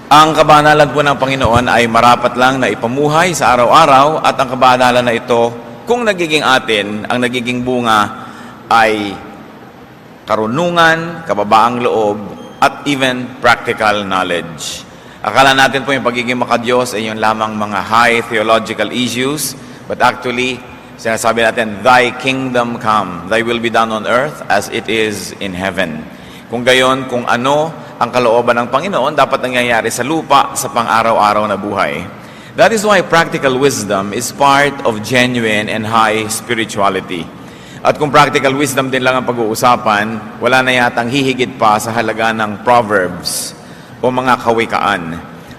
Ang kabanalan po ng Panginoon ay marapat lang na ipamuhay sa araw-araw at ang kabanalan na ito, kung nagiging atin, ang nagiging bunga ay karunungan, kababaang loob, at even practical knowledge. Akala natin po yung pagiging makadiyos ay yung lamang mga high theological issues, but actually, sinasabi natin, Thy kingdom come, Thy will be done on earth as it is in heaven. Kung gayon, kung ano ang kalooban ng Panginoon, dapat nangyayari sa lupa sa pang-araw-araw na buhay. That is why practical wisdom is part of genuine and high spirituality. At kung practical wisdom din lang ang pag-uusapan, wala na yatang hihigit pa sa halaga ng Proverbs o mga kawikaan.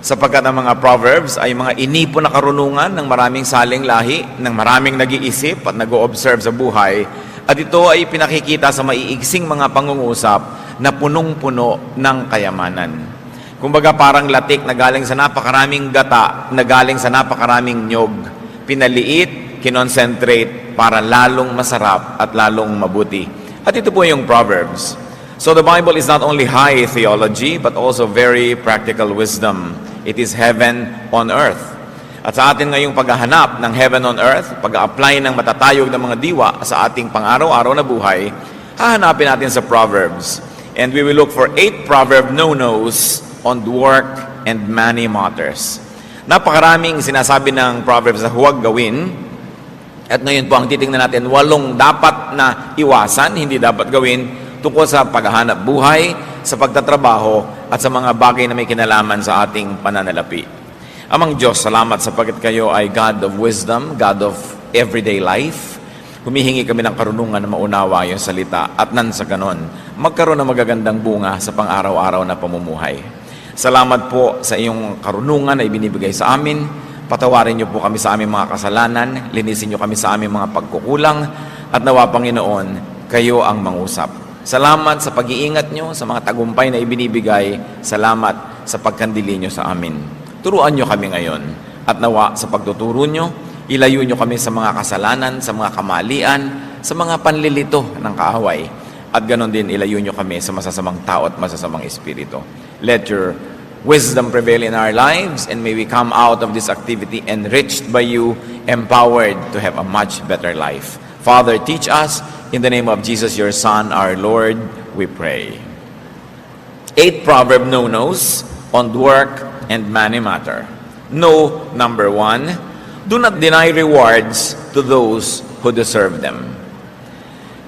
Sapagkat ang mga Proverbs ay mga inipon na karunungan ng maraming saling lahi, ng maraming nag-iisip at nag-o-observe sa buhay, at ito ay pinakikita sa maiigsing mga pangungusap na punong-puno ng kayamanan. Kumbaga parang latik na galing sa napakaraming gata, na galing sa napakaraming nyog, pinaliit, kinonsentrate para lalong masarap at lalong mabuti. At ito po yung Proverbs. So the Bible is not only high theology, but also very practical wisdom. It is heaven on earth. At sa atin ngayong paghahanap ng heaven on earth, pag-apply ng matatayog ng mga diwa sa ating pang-araw-araw na buhay, hahanapin natin sa Proverbs. And we will look for 8 proverb no-nos on work and money matters. Napakaraming sinasabi ng Proverbs na huwag gawin. At ngayon po ang titingnan natin, 8 dapat na iwasan, hindi dapat gawin, tungkol sa paghahanap buhay, sa pagtatrabaho, at sa mga bagay na may kinalaman sa ating pananalapi. Amang Diyos, salamat sapagkat kayo ay God of wisdom, God of everyday life. Humihingi kami ng karunungan na maunawa yung salita at nan sa ganon, magkaroon ng magagandang bunga sa pang-araw-araw na pamumuhay. Salamat po sa iyong karunungan na ibinibigay sa amin. Patawarin niyo po kami sa aming mga kasalanan, linisin niyo kami sa aming mga pagkukulang, at nawa, Panginoon, kayo ang mangusap. Salamat sa pag-iingat niyo sa mga tagumpay na ibinibigay. Salamat sa pagkandili niyo sa amin. Turuan niyo kami ngayon, at nawa sa pagtuturo niyo, ilayo nyo kami sa mga kasalanan, sa mga kamalian, sa mga panlilito ng kaaway. At ganon din, ilayo nyo kami sa masasamang tao at masasamang espiritu. Let your wisdom prevail in our lives, and may we come out of this activity enriched by you, empowered to have a much better life. Father, teach us. In the name of Jesus, your Son, our Lord, we pray. 8 proverb no-nos on work and money matter. No, number 1, do not deny rewards to those who deserve them.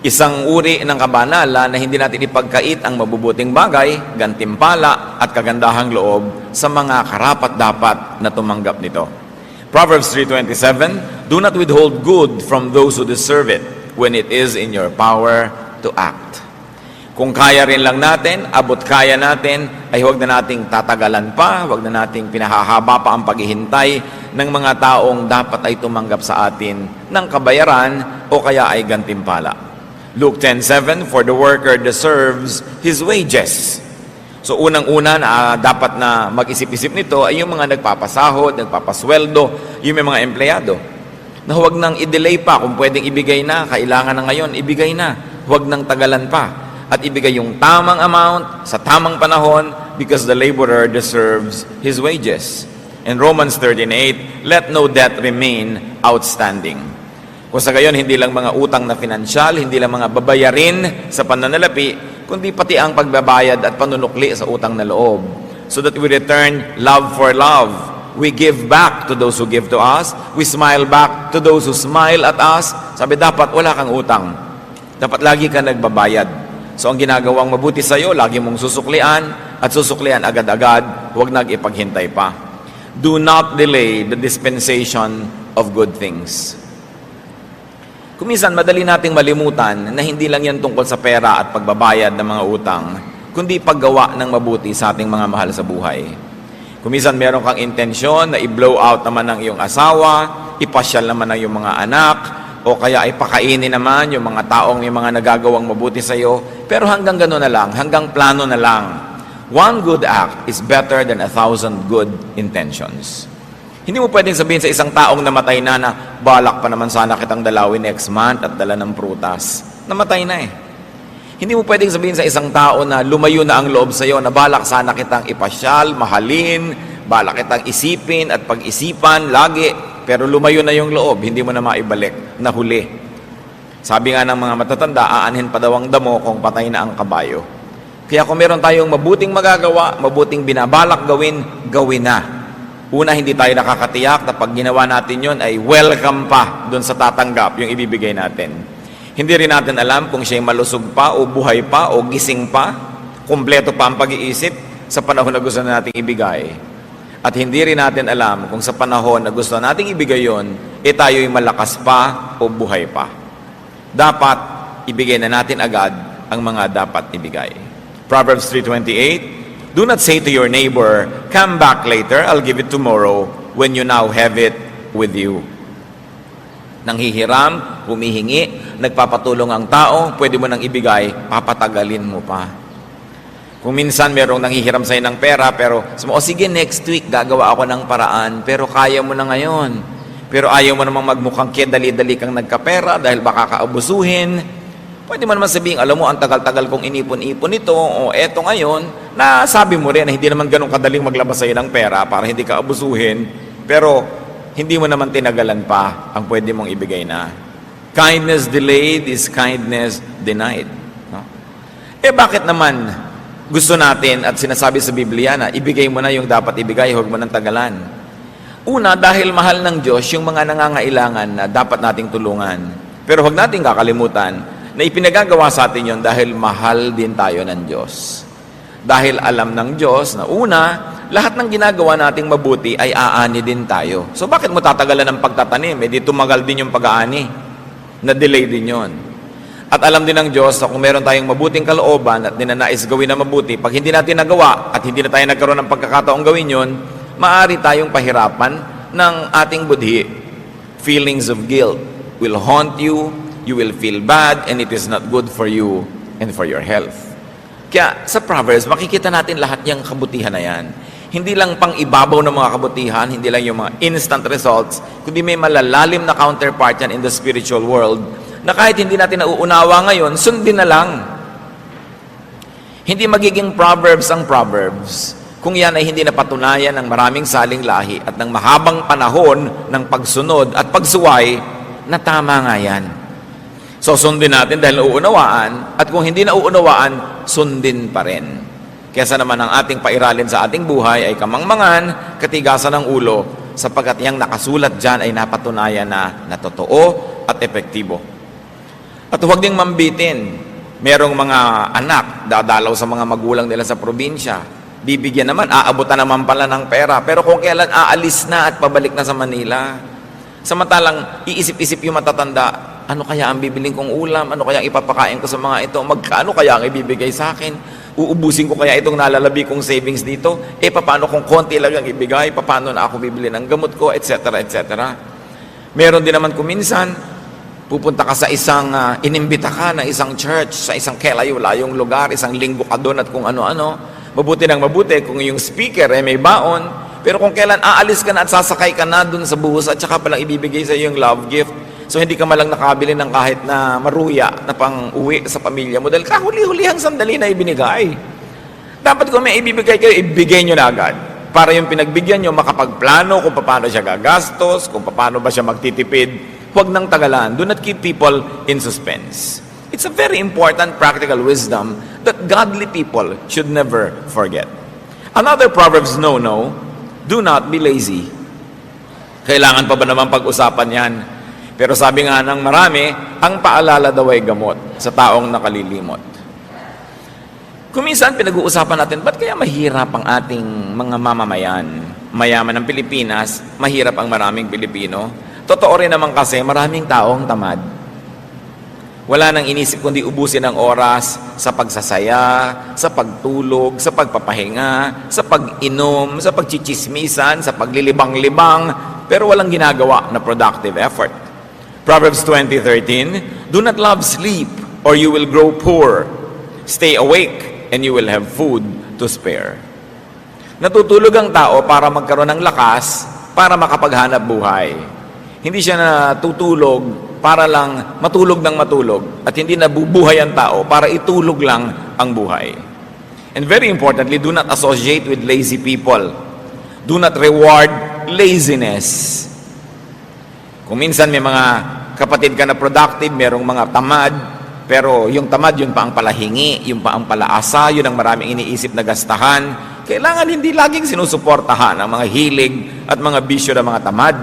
Isang uri ng kabanalan na hindi natin ipagkait ang mabubuting bagay, gantimpala at kagandahang loob sa mga karapat-dapat na tumanggap nito. Proverbs 3:27, do not withhold good from those who deserve it when it is in your power to act. Kung kaya rin lang natin, abot kaya natin, ay huwag na nating tatagalan pa, huwag na nating pinahahaba pa ang paghihintay ng mga taong dapat ay tumanggap sa atin ng kabayaran o kaya ay gantimpala. Luke 10:7, for the worker deserves his wages. So unang-una na dapat na mag-isip-isip nito ay yung mga nagpapasahod, nagpapasweldo, yung may mga empleyado. Na huwag nang i-delay pa, kung pwedeng ibigay na, kailangan na ngayon, ibigay na. Huwag nang tagalan pa. At ibigay yung tamang amount sa tamang panahon because the laborer deserves his wages. In Romans 13:8, let no debt remain outstanding. Kung sa gayon, hindi lang mga utang na pinansyal, hindi lang mga babayarin sa pananalapi, kundi pati ang pagbabayad at panunukli sa utang na loob. So that we return love for love. We give back to those who give to us. We smile back to those who smile at us. Sabi, dapat wala kang utang. Dapat lagi ka nagbabayad. So ang ginagawang mabuti sa iyo, lagi mong susuklian at susuklian agad-agad, huwag nag-ipaghintay pa. Do not delay the dispensation of good things. Kuminsan, madali nating malimutan na hindi lang yan tungkol sa pera at pagbabayad ng mga utang, kundi paggawa ng mabuti sa ating mga mahal sa buhay. Kuminsan, meron kang intensyon na i-blow out naman ng iyong asawa, ipasyal naman ng iyong mga anak, o kaya ay pakainin naman yung mga taong may mga nagagawang mabuti sa iyo, pero hanggang gano'n na lang, hanggang plano na lang. One good act is better than 1,000 good intentions. Hindi mo pwedeng sabihin sa isang taong namatay na balak pa naman sana kitang dalawin next month at dala ng prutas. Namatay na eh. Hindi mo pwedeng sabihin sa isang tao na lumayo na ang loob sa iyo, na balak sana kitang ipasyal, mahalin, balak kitang isipin at pag-isipan lagi, pero lumayo na yung loob, hindi mo na maibalik, nahuli. Sabi nga ng mga matatanda, aanhin pa daw ang damo kung patay na ang kabayo. Kaya kung meron tayong mabuting magagawa, mabuting binabalak gawin, gawin na. Una, hindi tayo nakakatiyak na pag ginawa natin yon ay welcome pa doon sa tatanggap yung ibibigay natin. Hindi rin natin alam kung siya'y malusog pa o buhay pa o gising pa, kumpleto pa ang pag-iisip sa panahon na gusto nating ibigay. At hindi rin natin alam kung sa panahon na gusto nating ibigay yon, tayo'y malakas pa o buhay pa. Dapat ibigay na natin agad ang mga dapat ibigay. Proverbs 3:28, do not say to your neighbor, come back later, I'll give it tomorrow, when you now have it with you. Nanghihiram, humihingi, nagpapatulong ang tao, pwede mo nang ibigay, papatagalin mo pa. Kung minsan merong nanghihiram sa'yo ng pera, pero sige, next week gagawa ako ng paraan, pero kaya mo na ngayon. Pero ayaw mo namang magmukhang dali-dali kang nagkapera dahil baka kaabusuhin. Pwede mo naman sabihin, alam mo, ang tagal-tagal kong inipon-ipon ito, o eto ngayon, na sabi mo rin na hindi naman ganun kadaling maglabas sa'yo ng pera para hindi ka abusuhin, pero hindi mo naman tinagalan pa ang pwede mong ibigay na. Kindness delayed is kindness denied. No? Bakit naman gusto natin at sinasabi sa Biblia na ibigay mo na yung dapat ibigay, huwag mo nang tagalan? Una, dahil mahal ng Diyos yung mga nangangailangan na dapat nating tulungan. Pero huwag nating kakalimutan na ipinagagawa sa atin yon dahil mahal din tayo ng Diyos. Dahil alam ng Diyos na una, lahat ng ginagawa nating mabuti ay aani din tayo. So bakit mo tatagalan ng pagtatanim? Di tumagal din yung pag-aani. Na-delay din yon. At alam din ng Diyos na kung meron tayong mabuting kalooban at ninanais gawin na mabuti, pag hindi natin nagawa at hindi na tayo nagkaroon ng pagkakataong gawin yon, maaari tayong pahirapan ng ating budhi. Feelings of guilt will haunt you, you will feel bad, and it is not good for you and for your health. Kaya sa Proverbs, makikita natin lahat yung kabutihan na yan. Hindi lang pang ibabaw ng mga kabutihan, hindi lang yung mga instant results, kundi may malalalim na counterpart yan in the spiritual world na kahit hindi natin nauunawa ngayon, sundin na lang. Hindi magiging Proverbs ang Proverbs kung yan ay hindi napatunayan ng maraming saling lahi at ng mahabang panahon ng pagsunod at pagsuway na tama nga yan. So sundin natin dahil nauunawaan, at kung hindi nauunawaan, sundin pa rin. Kesa naman ang ating pairalin sa ating buhay ay kamangmangan, katigasan ng ulo, sapagkat yang nakasulat dyan ay napatunayan na totoo at epektibo. At huwag ding mambitin. Merong mga anak, dadalaw sa mga magulang nila sa probinsya, bibigyan naman, aabutan naman pala ng pera, pero kung kailan aalis na at pabalik na sa Manila. Samantalang iisip-isip yung matatanda, ano kaya ang bibiling kong ulam? Ano kaya ang ipapakain ko sa mga ito? Magkano kaya ang ibibigay sa akin? Uubusin ko kaya itong nalalabi kong savings dito? Paano kung konti lang ang ibigay? Paano na ako bibili ng gamot ko? Etc. etc. Meron din naman kuminsan, pupunta ka sa isang, inimbita ka na isang church, sa isang kelayo-layong lugar, isang linggo ka doon at kung ano-ano. Mabuti ng mabuti kung yung speaker ay may baon, pero kung kailan aalis ka na at sasakay ka na doon sa bus at saka palang ibibigay sa iyo yung love gift, so hindi ka malang nakabili ng kahit na maruya na pang uwi sa pamilya mo dahil kahuli-hulihang sandali na ibinigay. Dapat kung may ibibigay kayo, ibigay nyo na agad para yung pinagbigyan nyo makapagplano kung paano siya gagastos, kung paano ba siya magtitipid. Huwag nang tagalan. Do not keep people in suspense. It's a very important practical wisdom that godly people should never forget. Another Proverbs no, do not be lazy. Kailangan pa ba naman pag-usapan yan? Pero sabi nga ng marami, ang paalala daw ay gamot sa taong nakalilimot. Kung minsan pinag-uusapan natin, ba't kaya mahirap ang ating mga mamamayan? Mayaman ng Pilipinas, mahirap ang maraming Pilipino. Totoo rin naman kasi maraming taong tamad. Wala nang inisip kundi ubusin ang oras sa pagsasaya, sa pagtulog, sa pagpapahinga, sa pag-inom, sa pagchichismisan, sa paglilibang-libang, pero walang ginagawa na productive effort. Proverbs 20:13, do not love sleep or you will grow poor. Stay awake and you will have food to spare. Natutulog ang tao para magkaroon ng lakas para makapaghanap buhay. Hindi siya natutulog para lang matulog ng matulog at hindi nabubuhay ang tao para itulog lang ang buhay. And very importantly, do not associate with lazy people. Do not reward laziness. Kung minsan may mga kapatid ka na productive, merong mga tamad, pero yung tamad, yun pa ang palahingi, yun pa ang palaasa, yun ang maraming iniisip na gastahan. Kailangan hindi laging sinusuportahan ang mga hilig at mga bisyo ng mga tamad,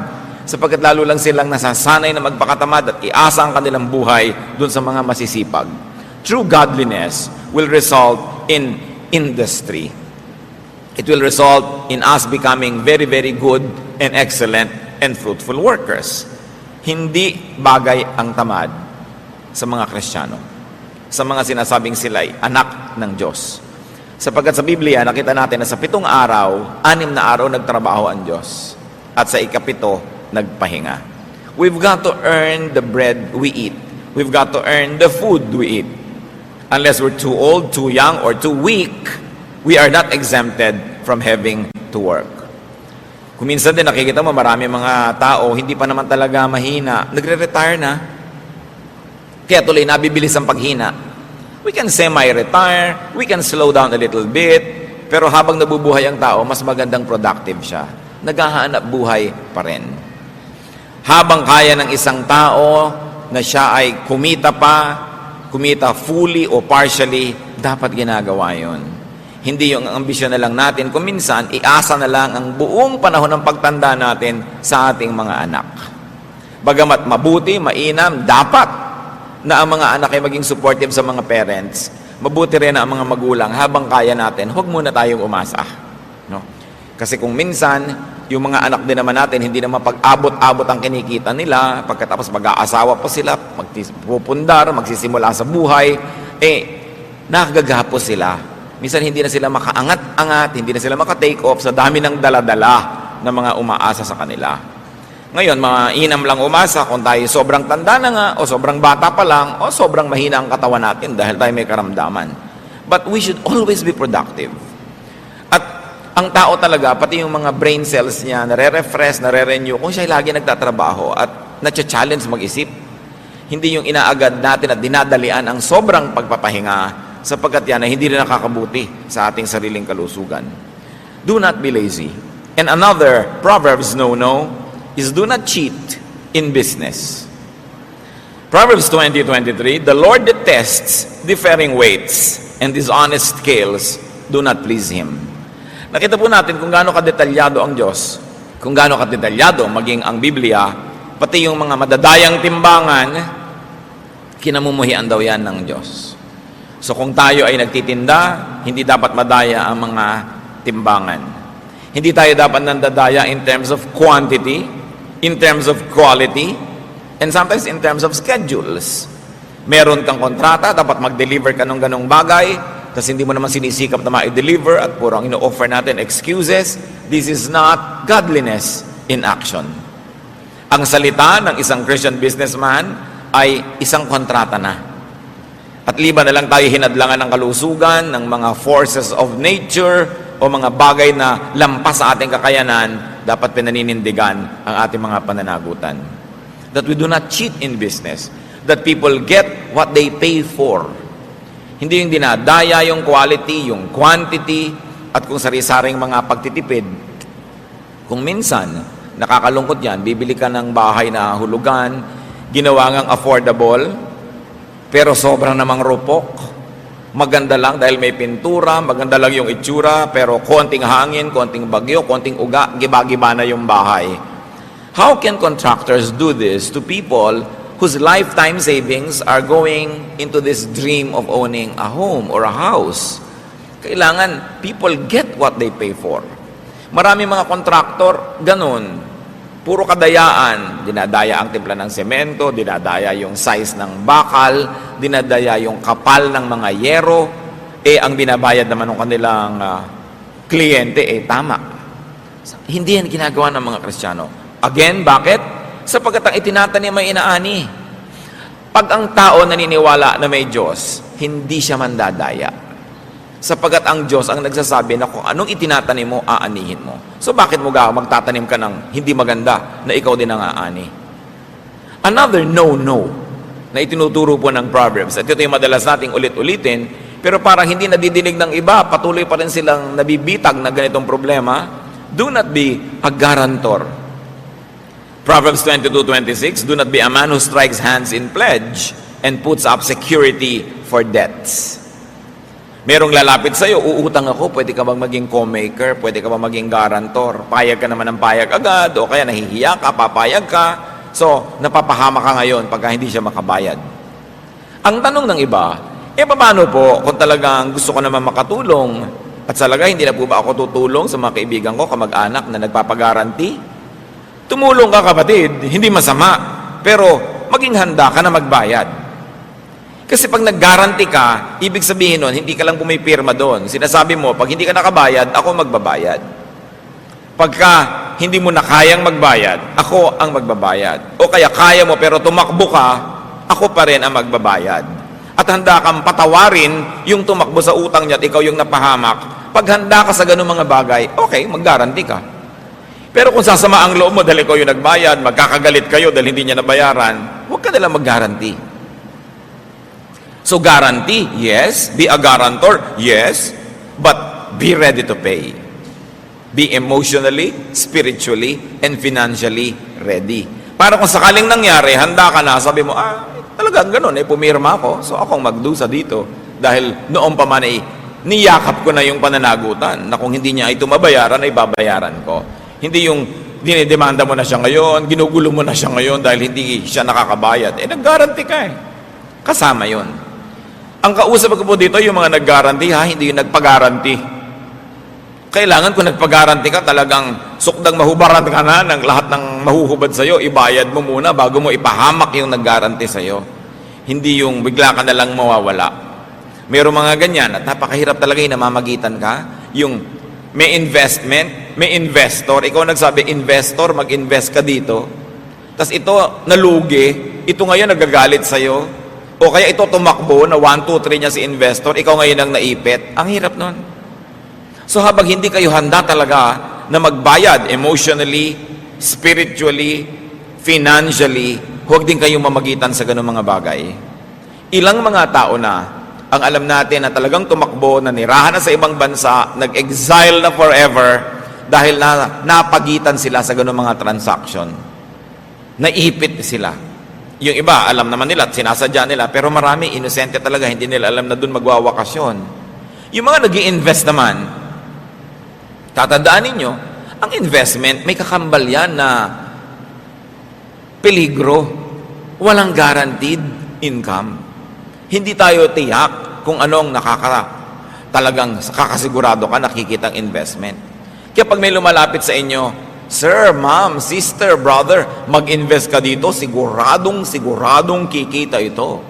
sapagkat lalo lang silang nasasanay na magpakatamad at iasa ang kanilang buhay dun sa mga masisipag. True godliness will result in industry. It will result in us becoming very, very good and excellent and fruitful workers. Hindi bagay ang tamad sa mga Kristiyano, sa mga sinasabing sila'y anak ng Diyos. Sapagkat sa Biblia, nakita natin na sa 7 araw, 6 na araw nagtrabaho ang Diyos. At sa ika-7, nagpahinga. We've got to earn the bread we eat. We've got to earn the food we eat. Unless we're too old, too young, or too weak, we are not exempted from having to work. Kung minsan din nakikita mo, marami mga tao, hindi pa naman talaga mahina, nagre-retire na. Kaya tuloy, nabibilis ang paghina. We can semi-retire, we can slow down a little bit, pero habang nabubuhay ang tao, mas magandang productive siya. Naghahanap buhay pa rin. Habang kaya ng isang tao na siya ay kumita fully o partially, dapat ginagawa yon. Hindi yung ambisyon na lang natin. Kung minsan, iasa na lang ang buong panahon ng pagtanda natin sa ating mga anak. Bagamat mabuti, mainam, dapat na ang mga anak ay maging supportive sa mga parents. Mabuti rin na ang mga magulang, habang kaya natin, huwag muna tayong umasa. No? Kasi kung minsan, yung mga anak din naman natin, hindi na mapag-abot-abot ang kinikita nila, pagkatapos mag-aasawa pa sila, magpupundar, magsisimula sa buhay, nakagagapos sila. Minsan hindi na sila makaangat-angat, hindi na sila maka-take off sa dami ng daladala ng mga umaasa sa kanila. Ngayon, mainam lang umasa kung tayo sobrang tanda na nga, o sobrang bata pa lang, o sobrang mahina ang katawan natin dahil tayo may karamdaman. But we should always be productive. At ang tao talaga, pati yung mga brain cells niya, nare-refresh, nare-renew, kung siya lagi nagtatrabaho at na-challenge mag-isip, hindi yung inaagad natin at dinadalian ang sobrang pagpapahinga, sapagkat yan ay hindi rin nakakabuti sa ating sariling kalusugan. Do not be lazy. And another Proverbs no-no is do not cheat in business. Proverbs 20:23, the Lord detests differing weights, and dishonest scales do not please Him. Nakita po natin kung gaano kadetalyado ang Diyos, kung gaano kadetalyado maging ang Biblia, pati yung mga madadayang timbangan, kinamumuhian daw yan ng Diyos. So kung tayo ay nagtitinda, hindi dapat madaya ang mga timbangan. Hindi tayo dapat nandadaya in terms of quantity, in terms of quality, and sometimes in terms of schedules. Meron kang kontrata, dapat mag-deliver ka ng ganong bagay, tapos hindi mo naman sinisikap na ma-deliver at puro ang ino-offer natin excuses. This is not godliness in action. Ang salita ng isang Christian businessman ay isang kontrata na. At liban na lang tayo hinadlangan ng kalusugan, ng mga forces of nature, o mga bagay na lampas sa ating kakayanan, dapat pinaninindigan ang ating mga pananagutan. That we do not cheat in business. That people get what they pay for. Hindi yung dinadaya yung quality, yung quantity, at kung sari-saring mga pagtitipid. Kung minsan, nakakalungkot yan, bibili ka ng bahay na hulugan, ginawa ngang affordable, pero sobrang namang rupok. Maganda lang dahil may pintura, maganda lang yung itsura, pero konting hangin, konting bagyo, konting uga, giba-giba na yung bahay. How can contractors do this to people whose lifetime savings are going into this dream of owning a home or a house? Kailangan people get what they pay for. Marami mga kontraktor, ganun. Puro kadayaan. Dinadaya ang timpla ng semento, dinadaya yung size ng bakal, dinadaya yung kapal ng mga yero, ang binabayad naman ng kanilang kliyente, tama. Hindi yan ginagawa ng mga Kristiyano. Again, bakit? Sapagkat ang itinatanim ay inaani. Pag ang tao naniniwala na may Diyos, hindi siya mandadaya. Sapagkat ang Diyos ang nagsasabi na kung anong itinatanim mo, aanihin mo. So bakit mo magtatanim ka ng hindi maganda na ikaw din ang aani? Another no-no na itinuturo po ng Proverbs, at ito yung madalas nating ulit-ulitin, pero parang hindi nadidinig ng iba, patuloy pa rin silang nabibitag na ganitong problema. Do not be a guarantor. Proverbs 22:26, do not be a man who strikes hands in pledge and puts up security for debts. Merong lalapit sa'yo, uutang ako, pwede ka bang maging co-maker, pwede ka bang maging guarantor, payag ka naman ng payag agad, o kaya nahihiya ka, papayag ka, so napapahama ka ngayon pagka hindi siya makabayad. Ang tanong ng iba, paano po kung talagang gusto ko naman makatulong, at talaga hindi na po ba ako tutulong sa mga kaibigan ko, kamag-anak na nagpapagaranti? Tumulong ka, kapatid, hindi masama, pero maging handa ka na magbayad. Kasi pag nag-guarantee ka, ibig sabihin nun, hindi ka lang pumipirma doon. Sinasabi mo, pag hindi ka nakabayad, ako magbabayad. Pagka hindi mo na kayang magbayad, ako ang magbabayad. O kaya kaya mo pero tumakbo ka, ako pa rin ang magbabayad. At handa kang patawarin yung tumakbo sa utang niya at ikaw yung napahamak. Pag handa ka sa ganung mga bagay, okay, mag-guarantee ka. Pero kung sasama ang loob mo dahil ikaw yung nagbayad, magkakagalit kayo dahil hindi niya nabayaran, huwag ka nalang mag-guarantee. So guarantee, yes. Be a guarantor, yes. But be ready to pay. Be emotionally, spiritually, and financially ready. Para kung sakaling nangyari, handa ka na, sabi mo, talagang ganun, pumirma ako, so akong magdusa dito. Dahil noong pa man niyakap ko na yung pananagutan, na kung hindi niya ito mabayaran, ay babayaran ko. Hindi yung dinidemanda mo na siya ngayon, ginugulo mo na siya ngayon dahil hindi siya nakakabayad. Nag-guarantee ka Kasama yon. Ang kausap ko po dito, yung mga nag-guarantee hindi yung nagpag-guarantee. Kailangan kung nagpag-guarantee ka, talagang sukdang mahubaran ka na ng lahat ng mahuhubad sa'yo, ibayad mo muna bago mo ipahamak yung nag-guarantee sa'yo. Hindi yung bigla ka na lang mawawala. Mayroong mga ganyan at napakahirap talaga yung namamagitan ka. Yung may investment, may investor, ikaw nagsabi, investor, mag-invest ka dito. Tapos ito, nalugi, ito ngayon nagagalit sa'yo. O kaya ito tumakbo na 1, 2, 3 niya si investor, ikaw ngayon ang naipit. Ang hirap nun. So habang hindi kayo handa talaga na magbayad emotionally, spiritually, financially, huwag din kayong mamagitan sa ganung mga bagay. Ilang mga tao na ang alam natin na talagang tumakbo, na nirahan na sa ibang bansa, nag-exile na forever dahil napagitan sila sa ganung mga transaction. Naipit sila. Yung iba, alam naman nila at sinasadya nila, pero marami, inosente talaga, hindi nila alam na doon magwawakasyon. Yung mga nag-i-invest naman, tatandaan ninyo, ang investment, may kakambal yan na peligro. Walang guaranteed income. Hindi tayo tiyak kung anong talagang kakasigurado ka nakikita ang investment. Kaya pag may lumalapit sa inyo, sir, ma'am, sister, brother, mag-invest ka dito, siguradong kikita ito.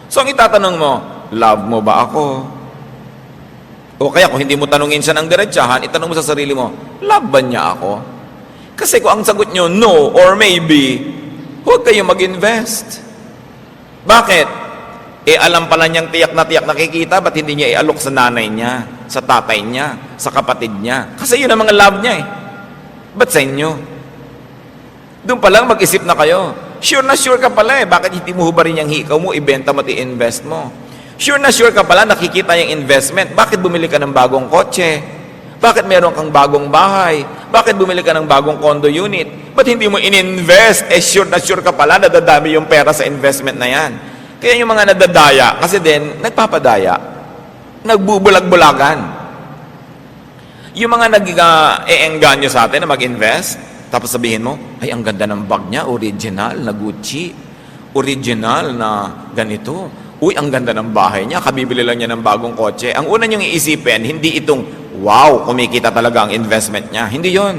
So ang itatanong mo, love mo ba ako? O kaya kung hindi mo tanungin siya ng diretsahan, itanong mo sa sarili mo, love ba niya ako? Kasi kung ang sagot nyo, no or maybe, huwag kayong mag-invest. Bakit? Alam pala niyang tiyak na nakikita, ba't hindi niya ialok sa nanay niya, sa tatay niya, sa kapatid niya? Kasi yun ang mga love niya Ba't sa inyo? Doon pa lang mag-isip na kayo. Sure na sure ka pala Bakit hindi mo hubarin yung hikaw mo, ibenta mo at i-invest mo? Sure na sure ka pala, nakikita yung investment. Bakit bumili ka ng bagong kotse? Bakit meron kang bagong bahay? Bakit bumili ka ng bagong condo unit? Ba't hindi mo in-invest? Sure na sure ka pala, nadadami yung pera sa investment na yan. Kaya yung mga nadadaya, kasi din, nagpapadaya. Nagbubulag-bulagan. Yung mga nag-eengganyo sa atin na mag-invest, tapos sabihin mo, ay, ang ganda ng bag niya, original na Gucci, original na ganito. Uy, ang ganda ng bahay niya, kabibili lang niya ng bagong kotse. Ang una niyong iisipin, hindi itong, wow, kumikita talaga ang investment niya. Hindi yon.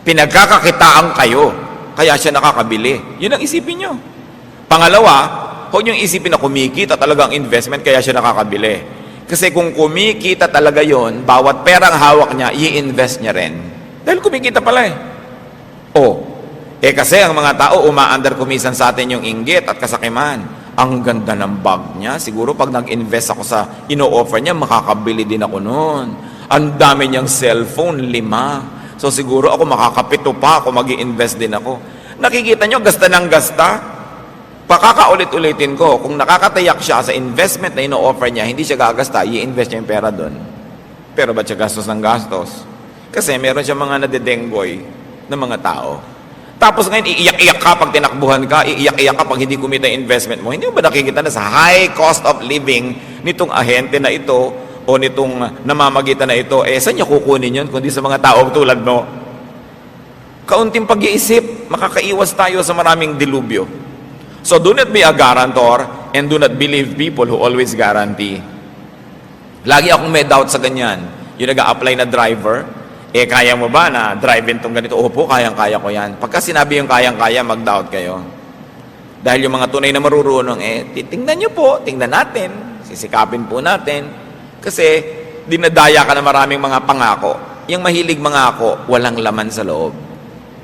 Pinagkakakitaan kayo, kaya siya nakakabili. Yun ang isipin niyo. Pangalawa, huwag niyong isipin na kumikita talaga ang investment, kaya siya nakakabili. Kasi kung kumikita talaga yon, bawat perang hawak niya, i-invest niya rin. Dahil kumikita pala kasi ang mga tao, umaandar kumisan sa atin yung inggit at kasakiman. Ang ganda ng bag niya. Siguro pag nag-invest ako sa ino-offer niya, makakabili din ako noon. Ang dami niyang cellphone, 5. So siguro ako makakapito pa ako, mag-i-invest din ako. Nakikita nyo, gasta ng gasta. Pakakaulit-ulitin ko, kung nakakatayak siya sa investment na ino-offer niya, hindi siya gagasta, i-invest niya yung pera doon. Pero ba't siya gastos ng gastos? Kasi meron siya mga nadedenggoy ng mga tao. Tapos ngayon, iiyak-iyak ka pag tinakbuhan ka, iiyak-iyak ka pag hindi kumita yung investment mo. Hindi mo ba nakikita na sa high cost of living nitong ahente na ito o nitong namamagitan na ito, saan niya kukunin yun kundi sa mga tao tulad mo? Kaunting pag-iisip, makakaiwas tayo sa maraming dilubyo. So do not be a guarantor and do not believe people who always guarantee. Lagi akong may doubt sa ganyan. Yung nag-a-apply na driver, kaya mo ba na drive-in tong ganito? Opo, kayang-kaya ko yan. Pagka sinabi yung kayang-kaya, mag-doubt kayo. Dahil yung mga tunay na marurunong, tingnan nyo po, tingnan natin, sisikapin po natin. Kasi dinadaya ka na maraming mga pangako. Yung mahilig mangako, walang laman sa loob.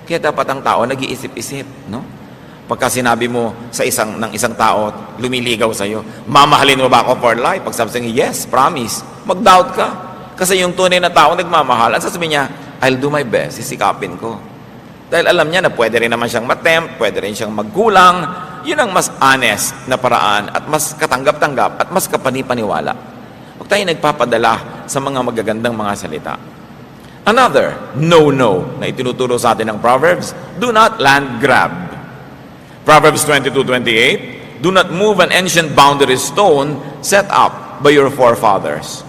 Kaya dapat ang tao nag-iisip-isip, no? Pagka sinabi mo sa ng isang tao, lumiligaw sa'yo, mamahalin mo ba ako for life? Pag sabi niya, yes, promise. Mag-doubt ka. Kasi yung tunay na tao nagmamahal, ang sasabihin niya, I'll do my best, sisikapin ko. Dahil alam niya na pwede rin naman siyang matempt, pwede rin siyang magkulang. Yun ang mas honest na paraan at mas katanggap-tanggap at mas kapanipaniwala. Huwag tayo nagpapadala sa mga magagandang mga salita. Another no-no na itinuturo sa atin ng Proverbs, do not land grab. Proverbs 22:28, do not move an ancient boundary stone set up by your forefathers.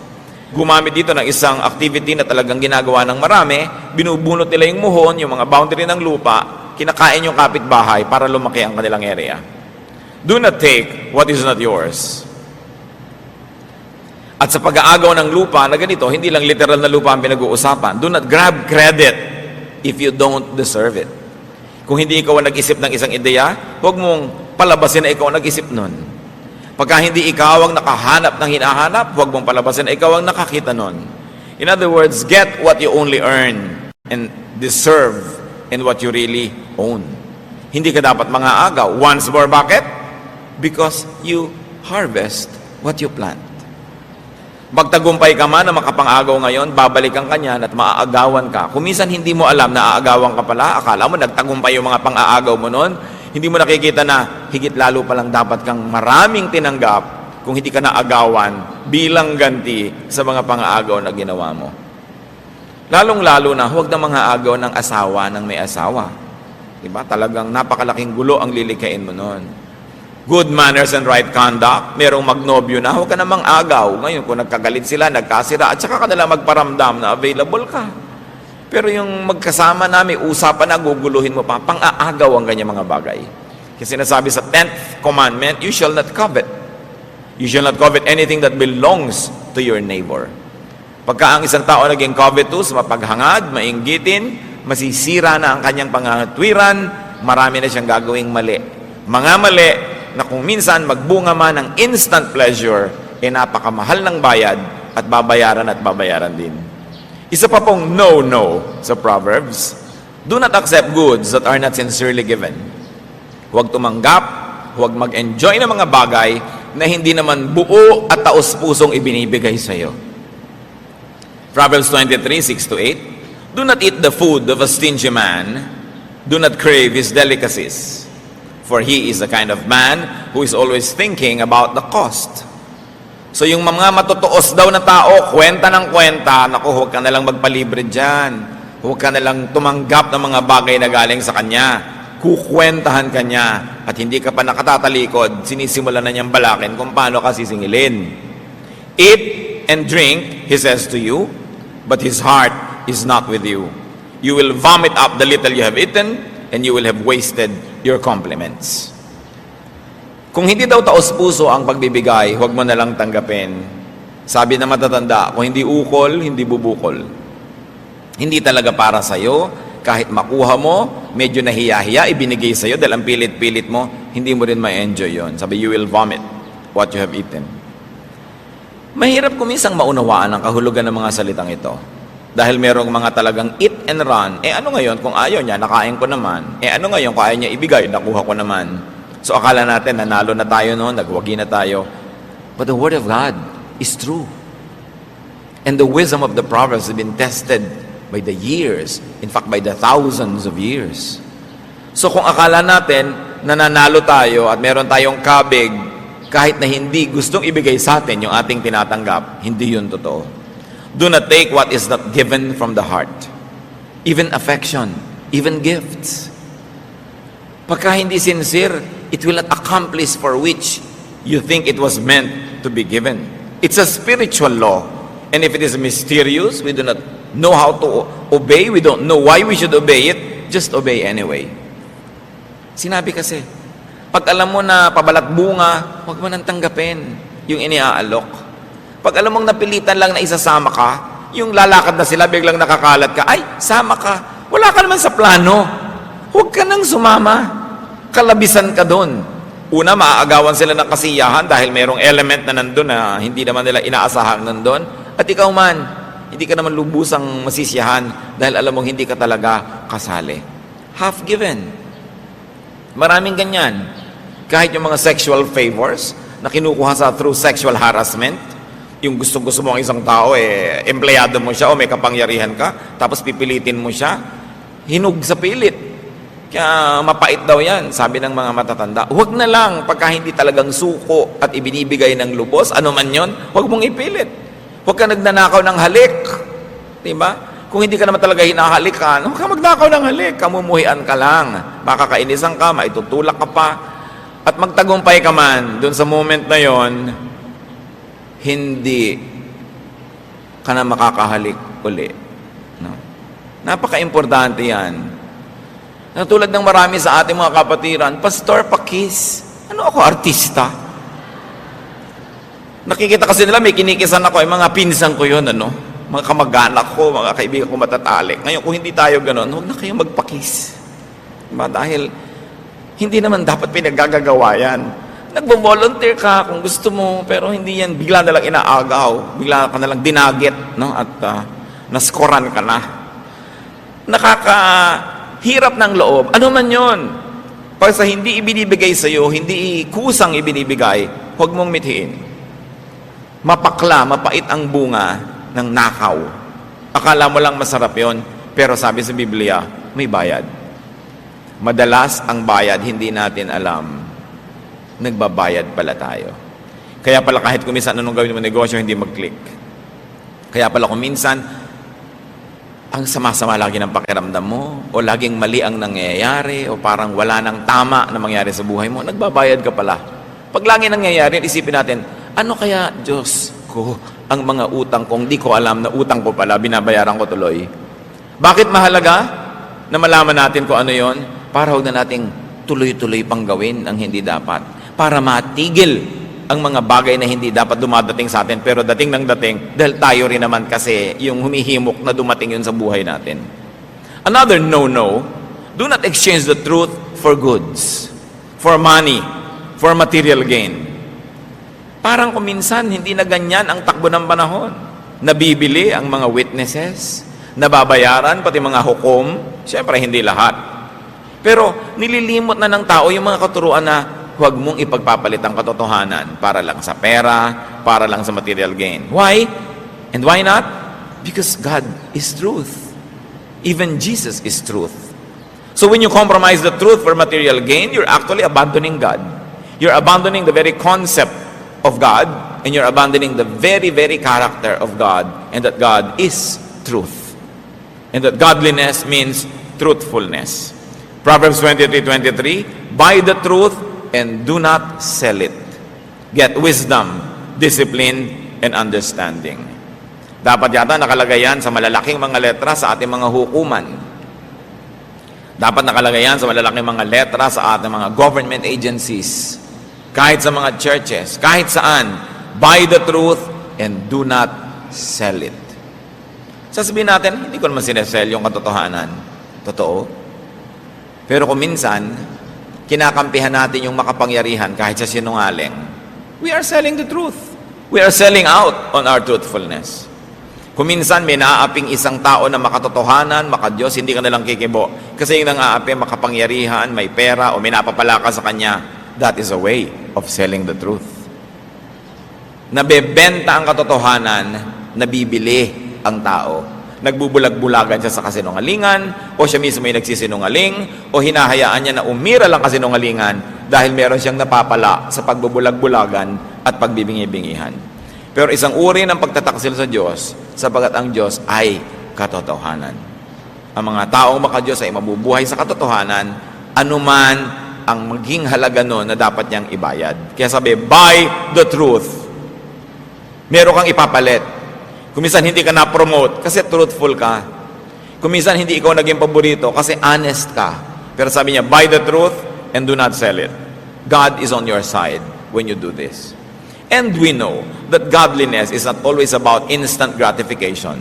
Gumamit dito ng isang activity na talagang ginagawa ng marami, binubunot nila yung muhon, yung mga boundary ng lupa, kinakain yung kapitbahay para lumaki ang kanilang area. Do not take what is not yours. At sa pag-aagaw ng lupa na ganito, hindi lang literal na lupa ang pinag-uusapan. Do not grab credit if you don't deserve it. Kung hindi ikaw ang nag-isip ng isang ideya, huwag mong palabasin na ikaw ang nag-isip nun. Pagka hindi ikaw ang nakahanap ng hinahanap, huwag mong palabasin na ikaw ang nakakita nun. In other words, get what you only earn and deserve and what you really own. Hindi ka dapat mangaagaw. Once more, bakit? Because you harvest what you plant. Magtagumpay ka man na makapang-agaw ngayon, babalikan ka niyan at maaagawan ka. Kung minsan hindi mo alam na aagawan ka pala, akala mo nagtagumpay yung mga pang-aagaw mo noon, hindi mo nakikita na higit lalo palang dapat kang maraming tinanggap kung hindi ka naagawan bilang ganti sa mga pang-aagaw na ginawa mo. Lalong-lalo na huwag na mga agaw ng asawa ng may asawa. Diba? Talagang napakalaking gulo ang lilikain mo noon. Good manners and right conduct, merong magnobyo na, huwag ka namang agaw. Ngayon, kung nagkagalit sila, nagkasira, at saka ka nila magparamdam na available ka. Pero yung magkasama na, may usapan na, guguluhin mo pa, pang-aagaw ang ganyan mga bagay. Kasi sinasabi sa 10th commandment, you shall not covet. You shall not covet anything that belongs to your neighbor. Pagka ang isang tao naging covetous, mapaghangad, mainggitin, masisira na ang kanyang pangangatwiran, marami na siyang gagawing mali. Mga mali na kung minsan magbunga man ng instant pleasure, napakamahal ng bayad at babayaran din. Isa pa pong no-no sa Proverbs, do not accept goods that are not sincerely given. Huwag tumanggap, huwag mag-enjoy ng mga bagay na hindi naman buo at taos-pusong ibinibigay sa iyo. Proverbs 23:6-8, do not eat the food of a stingy man, do not crave his delicacies. For he is the kind of man who is always thinking about the cost. So yung mga matutuos daw na tao, kwenta ng kwenta, naku, huwag ka nalang magpalibre dyan. Huwag ka nalang tumanggap ng mga bagay na galing sa kanya. Kukwentahan ka niya. At hindi ka pa nakatatalikod, sinisimulan na niyang balakin kung paano ka sisingilin. Eat and drink, he says to you, but his heart is not with you. You will vomit up the little you have eaten, and you will have wasted your compliments. Kung hindi daw taos-puso ang pagbibigay, huwag mo na lang tanggapin. Sabi na matatanda, kung hindi ukol, hindi bubukol. Hindi talaga para sa'yo, kahit makuha mo, medyo nahiya-hiya, ibinigay sa'yo dahil ang pilit-pilit mo, hindi mo rin ma-enjoy yon. Sabi, you will vomit what you have eaten. Mahirap kumisang maunawaan ang kahulugan ng mga salitang ito. Dahil merong mga talagang eat and run, ano ngayon kung ayaw niya, nakain ko naman. Ano ngayon kung ayaw niya ibigay, nakuha ko naman. So akala natin, nanalo na tayo noon, nagwagi na tayo. But the Word of God is true. And the wisdom of the Proverbs has been tested by the years, in fact by the thousands of years. So kung akala natin nananalo tayo at meron tayong kabig kahit na hindi gustong ibigay sa atin yung ating tinatanggap, hindi yun totoo. Do not take what is not given from the heart. Even affection, even gifts. Pagka hindi sincere, it will not accomplish for which you think it was meant to be given. It's a spiritual law. And if it is mysterious, we do not know how to obey, we don't know why we should obey it, just obey anyway. Sinabi kasi, pag alam mo na pabalat bunga, huwag mo nang tanggapin yung iniaalok. Pag alam mong napilitan lang na isasama ka, yung lalakad na sila, biglang nakakalat ka, ay, sama ka. Wala ka naman sa plano. Huwag ka nang sumama. Kalabisan ka doon. Una, maaagawan sila ng kasiyahan dahil mayroong element na nandun na hindi naman nila inaasahan nandun. At ikaw man, hindi ka naman lubusang masisiyahan dahil alam mong hindi ka talaga kasali. Half given. Maraming ganyan. Kahit yung mga sexual favors na kinukuha sa through sexual harassment, yung gusto mo ang isang tao, empleyado mo siya o may kapangyarihan ka, tapos pipilitin mo siya, hinug sa pilit. Kaya mapait daw yan, sabi ng mga matatanda. Huwag na lang, pagka hindi talagang suko at ibinibigay ng lubos, ano man yon, huwag mong ipilit. Huwag ka nagnanakaw ng halik. Diba? Kung hindi ka naman talaga hinahalikan, huwag ka magnakaw ng halik, kamumuhian ka lang. Makakainisan ka, maitutulak ka pa. At magtagumpay ka man, dun sa moment na yon, hindi ka na makakahalik uli. No? Napaka-importante yan. Tulad ng marami sa ating mga kapatiran, Pastor, pakis. Ano ako, artista? Nakikita kasi nila, may kinikisan ako, mga pinsan ko yun, mga kamag-anak ko, mga kaibigan ko matatalik. Ngayon, kung hindi tayo gano'n, huwag na kayong magpakis. Diba? Dahil, hindi naman dapat pinaggagawa yan. Nagbo-volunteer ka kung gusto mo, pero hindi yan, bigla na lang inaagaw, bigla ka na lang dinagit, at naskoran ka na. Nakakahirap ng loob. Ano man yon? Pag sa hindi ibinibigay sa'yo, hindi kusang ibinibigay, huwag mong mithiin. Mapakla, mapait ang bunga ng nakaw. Akala mo lang masarap yon, pero sabi sa Biblia, may bayad. Madalas ang bayad, hindi natin alam. Nagbabayad pala tayo. Kaya pala kahit kuminsan anong gawin mo negosyo, hindi mag-click. Kaya pala kuminsan, ang sama-sama lagi ng pakiramdam mo, o laging mali ang nangyayari, o parang wala nang tama na mangyari sa buhay mo, nagbabayad ka pala. Pag lagi nangyayari, isipin natin, ano kaya, Diyos ko, ang mga utang kong di ko alam na utang ko pala, binabayaran ko tuloy. Bakit mahalaga na malaman natin kung ano yon? Para huwag na nating tuloy-tuloy pang gawin ang hindi dapat. Para matigil ang mga bagay na hindi dapat dumadating sa atin, pero dating ng dating, dahil tayo rin naman kasi yung humihimok na dumating yun sa buhay natin. Another no-no, do not exchange the truth for goods, for money, for material gain. Parang kuminsan, hindi na ganyan ang takbo ng panahon. Nabibili ang mga witnesses, nababayaran, pati mga hukom, siyempre hindi lahat. Pero nililimot na ng tao yung mga katuruan na huwag mong ipagpapalit ang katotohanan para lang sa pera, para lang sa material gain. Why? And why not? Because God is truth. Even Jesus is truth. So when you compromise the truth for material gain, you're actually abandoning God. You're abandoning the very concept of God, and you're abandoning the very, very character of God, and that God is truth. And that godliness means truthfulness. Proverbs 23:23, buy the truth and do not sell it. Get wisdom, discipline, and understanding. Dapat yata nakalagay yan sa malalaking mga letra sa ating mga hukuman. Dapat nakalagay yan sa malalaking mga letra sa ating mga government agencies. Kahit sa mga churches, kahit saan, buy the truth and do not sell it. Sasabihin natin, hindi ko naman sinesell yung katotohanan. Totoo. Pero kung minsan, kinakampihan natin yung makapangyarihan kahit sa sinungaling. We are selling the truth. We are selling out on our truthfulness. Kung minsan may naaaping isang tao na makatotohanan, makadiyos, hindi ka nalang kikibo. Kasi yung nang-aapi, makapangyarihan, may pera, o may napapala ka sa kanya. That is a way of selling the truth. Nabebenta ang katotohanan, nabibili ang tao. nagbubulag-bulagan siya sa kasinungalingan, o siya mismo ay nagsisinungaling, o hinahayaan niya na umira lang kasinungalingan dahil meron siyang napapala sa pagbubulag-bulagan at pagbibingi-bingihan. Pero isang uri ng pagtataksil sa Diyos, sapagat ang Diyos ay katotohanan. Ang mga taong makadiyos ay mabubuhay sa katotohanan, anuman ang maging halaga nun na dapat niyang ibayad. Kaya sabi, buy the truth. Meron kang ipapalit. Kuminsan hindi ka na-promote kasi truthful ka. Kuminsan hindi ikaw naging paborito kasi honest ka. Pero sabi niya, buy the truth and do not sell it. God is on your side when you do this. And we know that godliness is not always about instant gratification.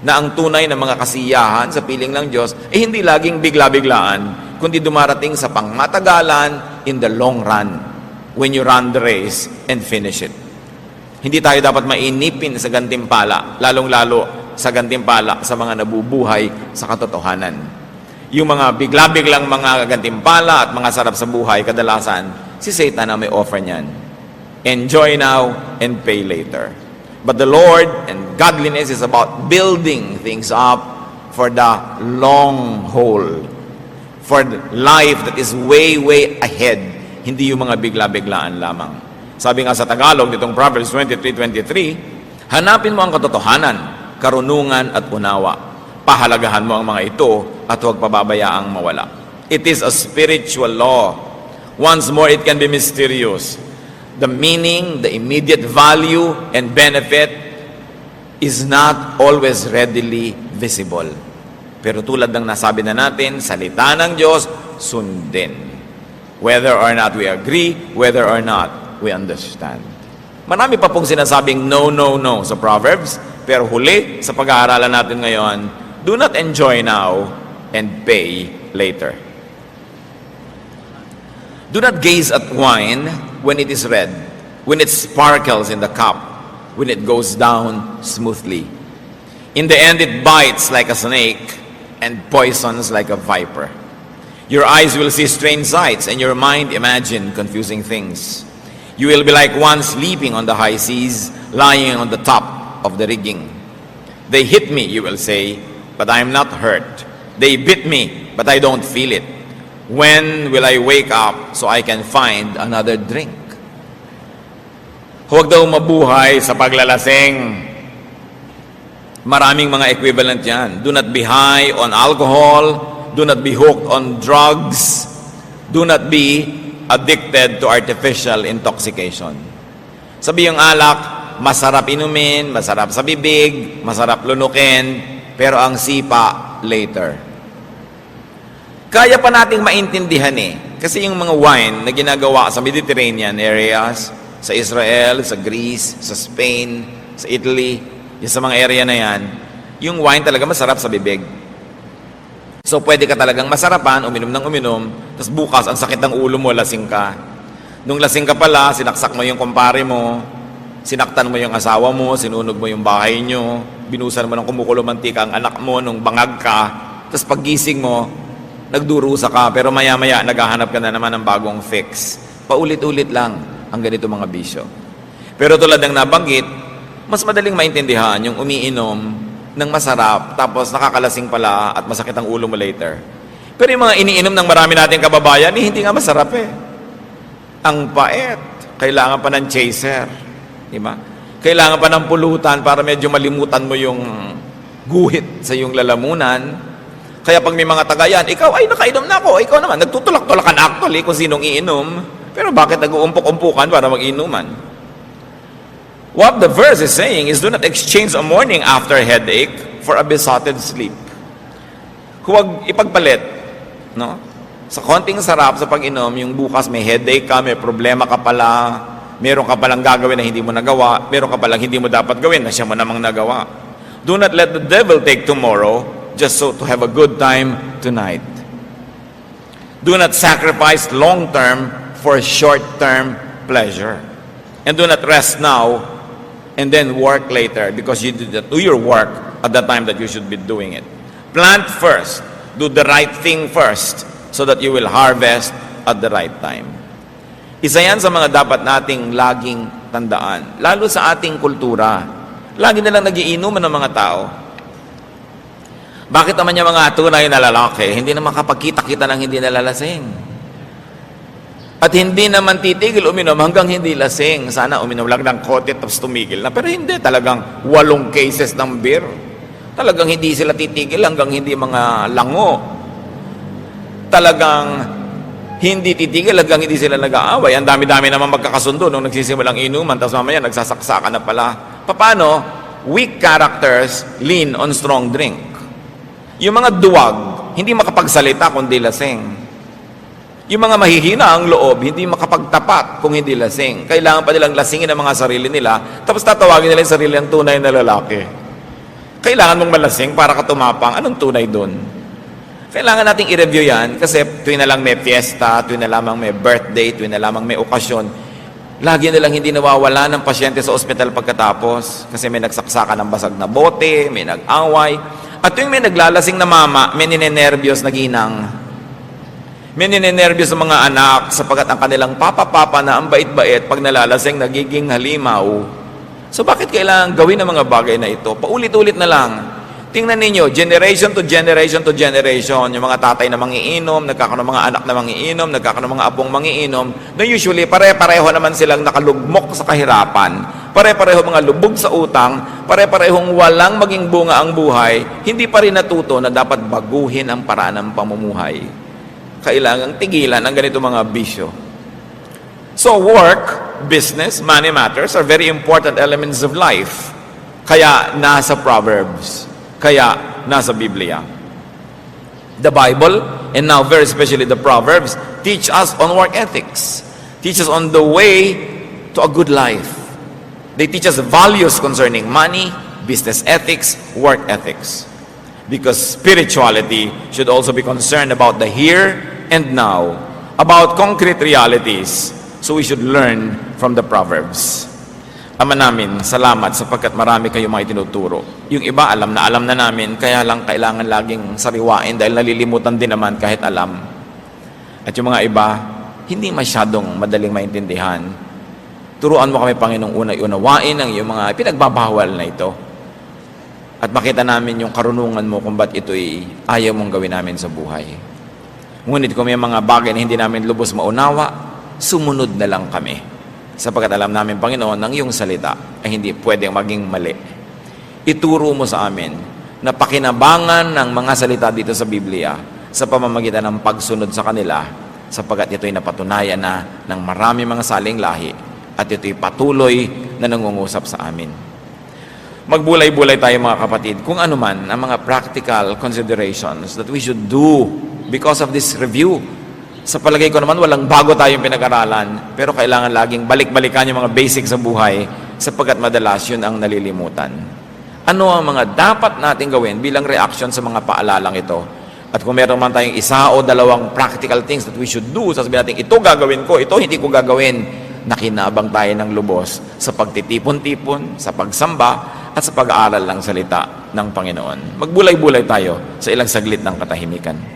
Na ang tunay na mga kasiyahan sa piling ng Diyos ay hindi laging bigla-biglaan, kundi dumarating sa pangmatagalan in the long run when you run the race and finish it. Hindi tayo dapat mainipin sa gantimpala, lalong-lalo sa gantimpala sa mga nabubuhay sa katotohanan. Yung mga bigla-biglang mga gantimpala at mga sarap sa buhay, kadalasan, si Satan na may offer niyan. Enjoy now and pay later. But the Lord and godliness is about building things up for the long haul, for the life that is way, way ahead. Hindi yung mga bigla-biglaan lamang. Sabi nga sa Tagalog, nitong Proverbs 23:23, hanapin mo ang katotohanan, karunungan at unawa. Pahalagahan mo ang mga ito at huwag pababayaang mawala. It is a spiritual law. Once more, it can be mysterious. The meaning, the immediate value, and benefit is not always readily visible. Pero tulad ng nasabi na natin, salita ng Diyos, sundin. Whether or not we agree, whether or not we understand. Marami pa pong sinasabing no, no, no sa Proverbs, pero huli sa pag-aaralan natin ngayon, do not enjoy now and pay later. Do not gaze at wine when it is red, when it sparkles in the cup, when it goes down smoothly. In the end, it bites like a snake and poisons like a viper. Your eyes will see strange sights, and your mind imagine confusing things. You will be like one sleeping on the high seas, lying on the top of the rigging. They hit me, you will say, but I am not hurt. They bit me, but I don't feel it. When will I wake up so I can find another drink? Huwag daw mabuhay sa paglalasing. Maraming mga equivalent yan. Do not be high on alcohol. Do not be hooked on drugs. Do not be addicted to artificial intoxication. Sabi yung alak, masarap inumin, masarap sa bibig, masarap lunukin, pero ang sipa, later. Kaya pa nating maintindihan kasi yung mga wine na ginagawa sa Mediterranean areas, sa Israel, sa Greece, sa Spain, sa Italy, yung sa mga area na yan, yung wine talaga masarap sa bibig. So pwede ka talagang masarapan, uminom ng uminom, tapos bukas ang sakit ng ulo mo, lasing ka. Nung lasing ka pala, sinaksak mo yung kumpare mo, sinaktan mo yung asawa mo, sinunog mo yung bahay nyo, binusan mo ng kumukulo mantika ang anak mo nung bangag ka, tapos paggising mo, nagdurusa ka, pero maya-maya naghahanap ka na naman ng bagong fix. Paulit-ulit lang ang ganito mga bisyo. Pero tulad ng nabanggit, mas madaling maintindihan yung umiinom ng masarap, tapos nakakalasing pala at masakit ang ulo mo later. Pero yung mga iniinom ng marami nating kababayan, hindi nga masarap Ang pait. Kailangan pa ng chaser. Diba? Kailangan pa ng pulutan para medyo malimutan mo yung guhit sa iyong lalamunan. Kaya pag may mga tagayan, ikaw ay nakainom na ako, ikaw naman, nagtutulak-tulakan actually kung sinong iinom. Pero bakit nag-uumpok-umpukan para mag-inuman? What the verse is saying is, do not exchange a morning after headache for a besotted sleep. Huwag ipagpalit, no? Sa konting sarap sa pag-inom, yung bukas may headache ka, may problema ka pala, meron ka palang gagawin na hindi mo nagawa, meron ka palang hindi mo dapat gawin na siya mo namang nagawa. Do not let the devil take tomorrow just so to have a good time tonight. Do not sacrifice long-term for short-term pleasure. And do not rest now and then work later because you did not do your work at the time that you should be doing it. Plant first. Do the right thing first so that you will harvest at the right time. Isa yan sa mga dapat nating laging tandaan. Lalo sa ating kultura. Lagi na lang nagiinuman ng mga tao. Bakit naman yung mga tunay na lalaki, hindi na makapagkita-kita ng hindi nalalasing? At hindi naman titigil uminom hanggang hindi lasing. Sana uminom lang ng kote tapos tumigil na. Pero hindi, talagang 8 cases ng beer. Talagang hindi sila titigil hanggang hindi mga lango. Talagang hindi titigil hanggang hindi sila nag-aaway. Ang dami-dami naman magkakasundo nung nagsisimulang inuman, tapos mamaya nagsasaksakan na pala. Paano? Weak characters lean on strong drink. Yung mga duwag, hindi makapagsalita kundi lasing. Yung mga mahihina ang loob, hindi makapagtapat kung hindi lasing. Kailangan pa nilang lasingin ang mga sarili nila, tapos tatawagin nila yung sarili ang tunay na lalaki. Kailangan mong malasing para ka tumapang. Anong tunay doon? Kailangan nating i-review yan kasi tuwing na lang may fiesta, tuwing na lamang may birthday, tuwing na lamang may okasyon, lagi na lang hindi nawawala ng pasyente sa ospital pagkatapos kasi may nagsaksakan ng basag na bote, may nag-away. At tuwing may naglalasing na mama, may ninenervyos na ginang. May ninenervyos sa mga anak sapagkat ang kanilang papa-papa na ang bait-bait pag nalalasing nagiging halimaw. So bakit kailangan gawin ang mga bagay na ito? Paulit-ulit na lang. Tingnan ninyo, generation to generation to generation, yung mga tatay na mangiinom, nagkakaroon ng mga anak na mangiinom, nagkakaroon ng mga apong mangiinom, na usually pare-pareho naman silang nakalugmok sa kahirapan, pare-pareho mga lubog sa utang, pare-parehong walang maging bunga ang buhay, hindi pa rin natuto na dapat baguhin ang paraan ng pamumuhay. Kailangang tigilan ang ganito mga bisyo. So work, business, money matters are very important elements of life. Kaya nasa Proverbs. Kaya nasa Biblia. The Bible, and now very especially the Proverbs, teach us on work ethics. Teach us on the way to a good life. They teach us values concerning money, business ethics, work ethics. Because spirituality should also be concerned about the here and now, about concrete realities. So we should learn from the Proverbs. Ama namin, salamat sapagkat marami kayong mga itinuturo. Yung iba alam na namin, kaya lang kailangan laging sariwain dahil nalilimutan din naman kahit alam. At yung mga iba, hindi masyadong madaling maintindihan. Turuan mo kami, Panginoong, unay unawain ang iyong mga pinagbabawal na ito. At makita namin yung karunungan mo kung ba't ito'y ayaw mong gawin namin sa buhay. Ngunit kung may mga bagay na hindi namin lubos maunawa, sumunod na lang kami. Sapagkat alam namin, Panginoon, ang iyong salita ay hindi pwedeng maging mali. Ituro mo sa amin na pakinabangan ng mga salita dito sa Biblia sa pamamagitan ng pagsunod sa kanila sapagkat ito'y napatunayan na ng marami mga saling lahi at ito'y patuloy na nangungusap sa amin. Magbulay-bulay tayo mga kapatid kung ano man ang mga practical considerations that we should do because of this review. Sa palagay ko naman, walang bago tayong pinag-aralan, pero kailangan laging balik-balikan yung mga basics sa buhay sapagkat madalas yun ang nalilimutan. Ano ang mga dapat nating gawin bilang reaction sa mga paalalang ito? At kung meron man tayong 1 o 2 practical things that we should do, sasabihin natin, ito gagawin ko, ito hindi ko gagawin, nakinabang tayo ng lubos sa pagtitipon-tipon, sa pagsamba, at sa pag-aaral ng salita ng Panginoon. Magbulay-bulay tayo sa ilang saglit ng katahimikan.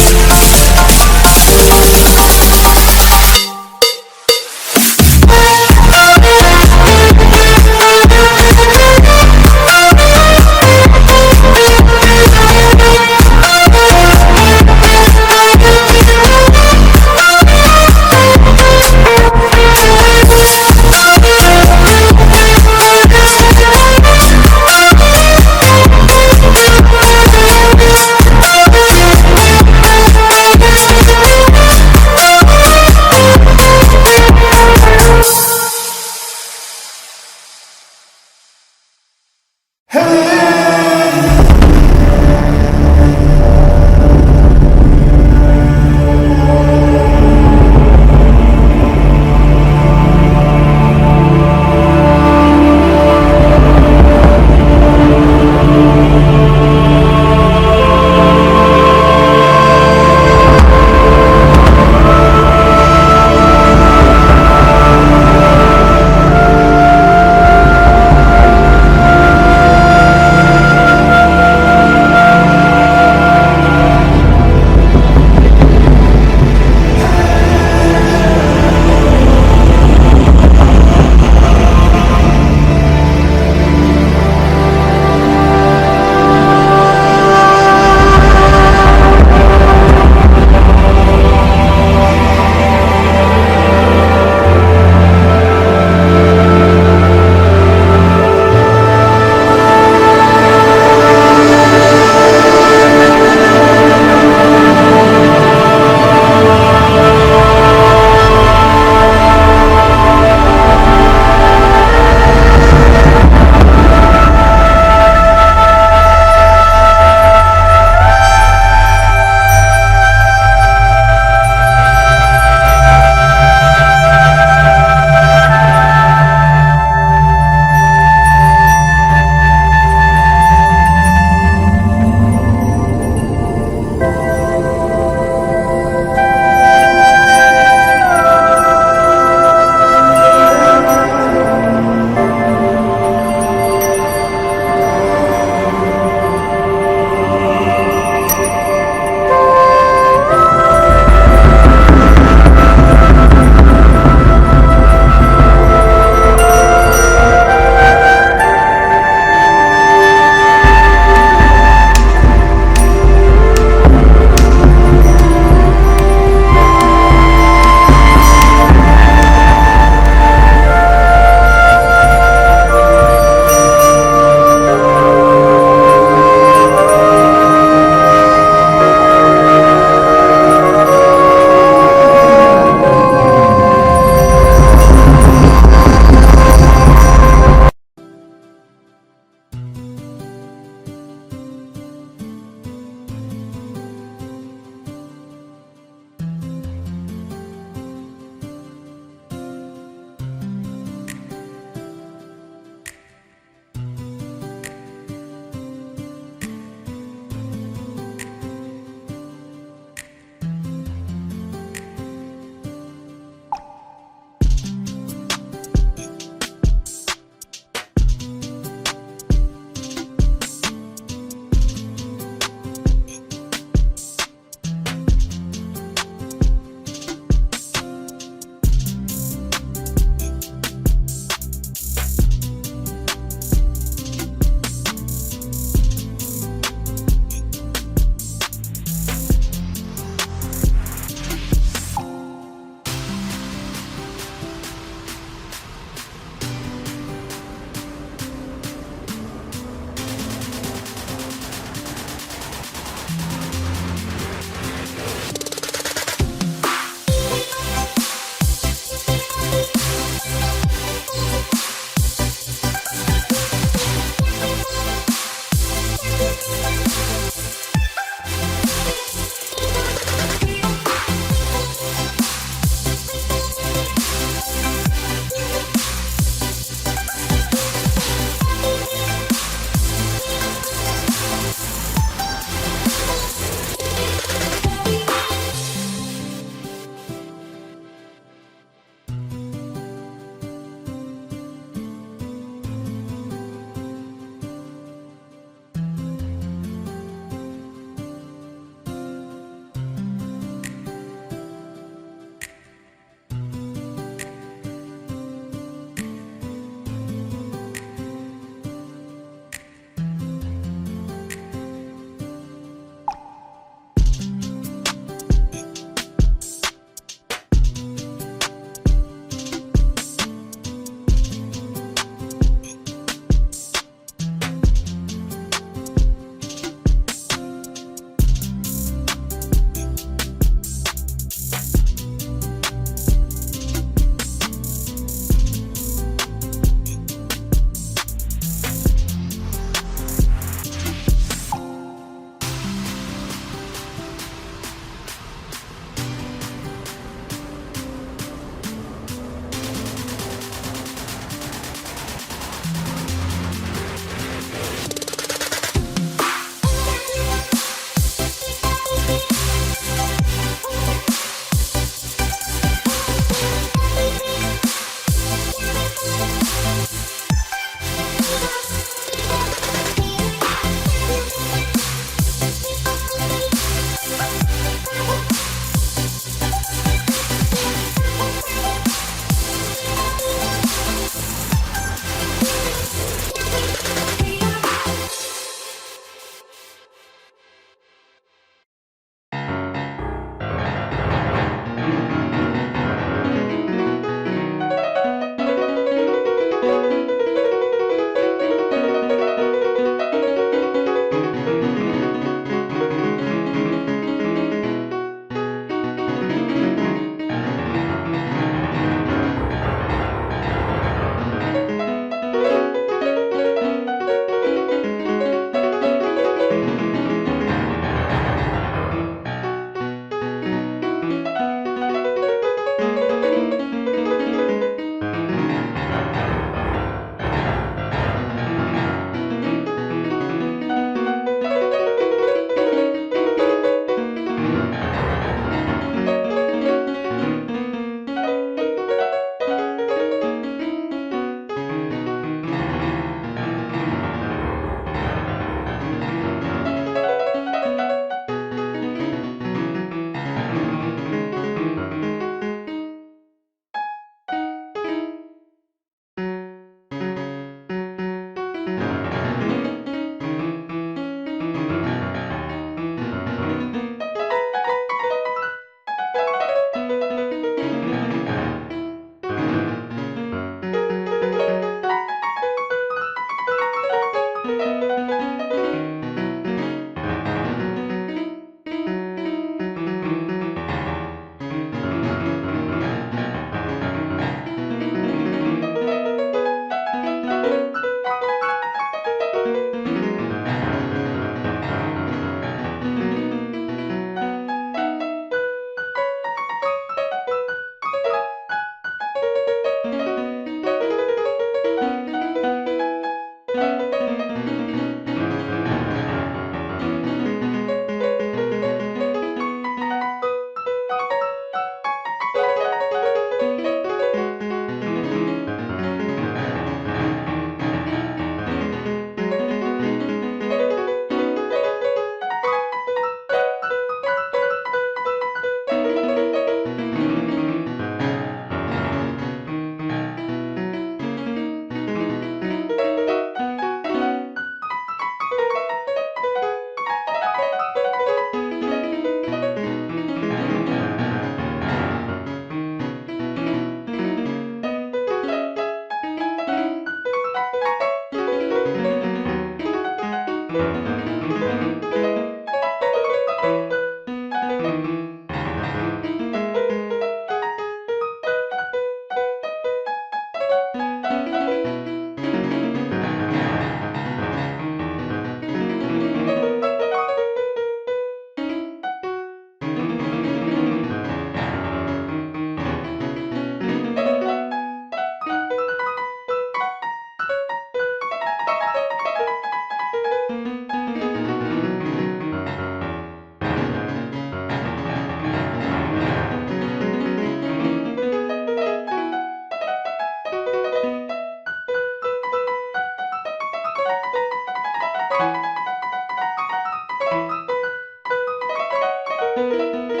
Thank you.